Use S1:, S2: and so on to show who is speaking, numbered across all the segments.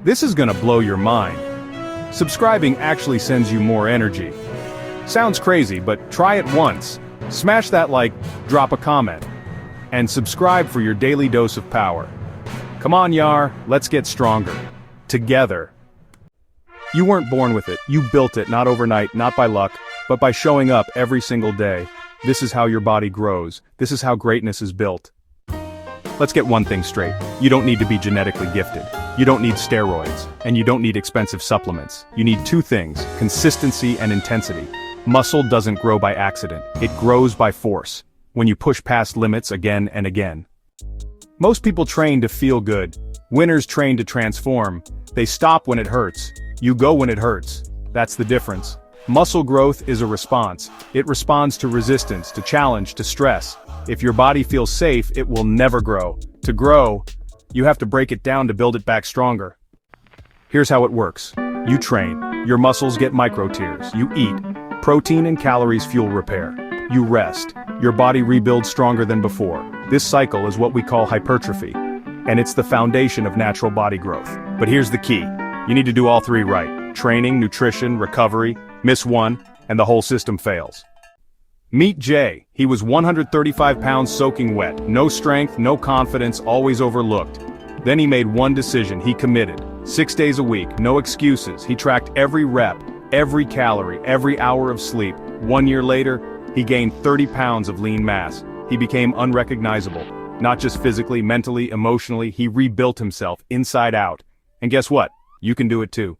S1: This is gonna blow your mind. Subscribing actually sends you more energy. Sounds crazy, but try it once. Smash that like, drop a comment, and subscribe for your daily dose of power. Come on, Yar, let's get stronger. Together. You weren't born with it, you built it, not overnight, not by luck, but by showing up every single day. This is how your body grows. This is how greatness is built. Let's get one thing straight. You don't need to be genetically gifted. You don't need steroids, and you don't need expensive supplements. You need two things: consistency and intensity. Muscle doesn't grow by accident, it grows by force, when you push past limits again and again. Most people train to feel good. Winners train to transform. They stop when it hurts. You go when it hurts. That's the difference. Muscle growth is a response. It responds to resistance, to challenge, to stress. If your body feels safe, it will never grow. To grow, you have to break it down to build it back stronger. Here's how it works. You train. Your muscles get micro tears. You eat. Protein and calories fuel repair. You rest. Your body rebuilds stronger than before. This cycle is what we call hypertrophy. And it's the foundation of natural body growth. But here's the key. You need to do all three right. Training, nutrition, recovery. Miss one, and the whole system fails. Meet Jay. He was 135 pounds soaking wet. No strength, no confidence, always overlooked. Then he made one decision. He committed. 6 days a week, no excuses. He tracked every rep, every calorie, every hour of sleep. 1 year later, he gained 30 pounds of lean mass. He became unrecognizable. Not just physically, mentally, emotionally, he rebuilt himself inside out. And guess what? You can do it too.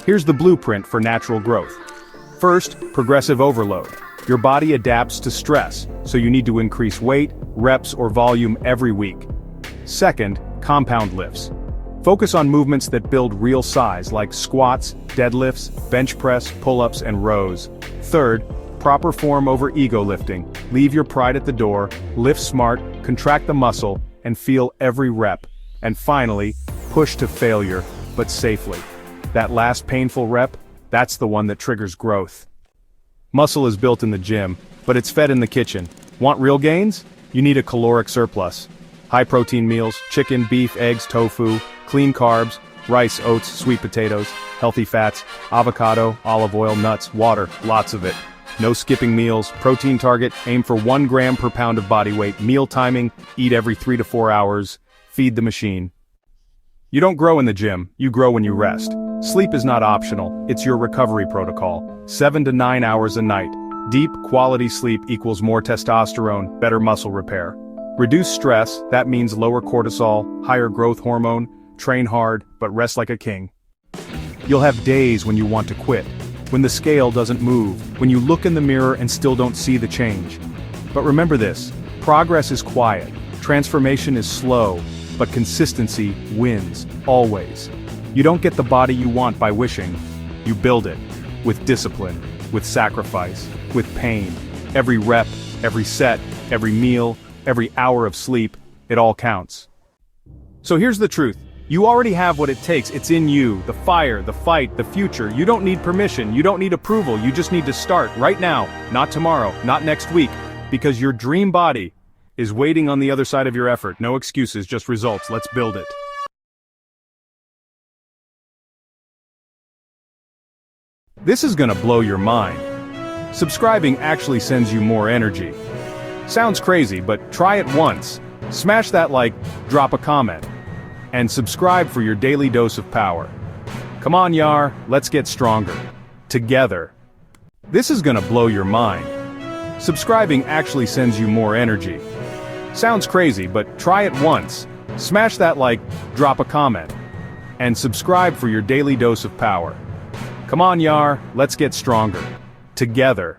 S1: Here's the blueprint for natural growth. First, progressive overload. Your body adapts to stress, so you need to increase weight, reps, or volume every week. Second, compound lifts. Focus on movements that build real size, like squats, deadlifts, bench press, pull-ups, and rows. Third, proper form over ego lifting. Leave your pride at the door, lift smart, contract the muscle, and feel every rep. And finally, push to failure, but safely. That last painful rep, that's the one that triggers growth. Muscle is built in the gym, but it's fed in the kitchen. Want real gains? You need a caloric surplus. High-protein meals, chicken, beef, eggs, tofu, clean carbs, rice, oats, sweet potatoes, healthy fats, avocado, olive oil, nuts, water, lots of it. No skipping meals. Protein target, aim for 1 gram per pound of body weight. Meal timing, eat every 3 to 4 hours. Feed the machine. You don't grow in the gym, you grow when you rest. Sleep is not optional, it's your recovery protocol. 7 to 9 hours a night. Deep, quality sleep equals more testosterone, better muscle repair. Reduce stress, that means lower cortisol, higher growth hormone. Train hard, but rest like a king. You'll have days when you want to quit, when the scale doesn't move, when you look in the mirror and still don't see the change. But remember this, progress is quiet, transformation is slow, but consistency wins, always. You don't get the body you want by wishing, you build it, with discipline, with sacrifice, with pain. Every rep, every set, every meal, every hour of sleep, it all counts. So here's the truth, you already have what it takes, it's in you, the fire, the fight, the future. You don't need permission, you don't need approval, you just need to start right now, not tomorrow, not next week, because your dream body is waiting on the other side of your effort. No excuses, just results, let's build it. This is gonna blow your mind. Subscribing actually sends you more energy. Sounds crazy, but try it once. Smash that like, drop a comment, and subscribe for your daily dose of power. Come on, Yar, let's get stronger. Together. Here's the blueprint for natural growth. First, progressive overload. Your body adapts to stress, so you need to increase weight, reps, or volume every week. Second, compound lifts. Focus on movements that build real size, like squats, deadlifts, bench press, pull-ups, and rows. Third, proper form over ego lifting. Leave your pride at the door, lift smart, contract the muscle, and finally, push to failure, but safely. That last painful rep, that's the one that triggers growth. This is gonna blow your mind. Subscribing actually sends you more energy. Sounds crazy, but try it once. Smash that like, drop a comment, and subscribe for your daily dose of power. Come on, Yar, let's get stronger. Together.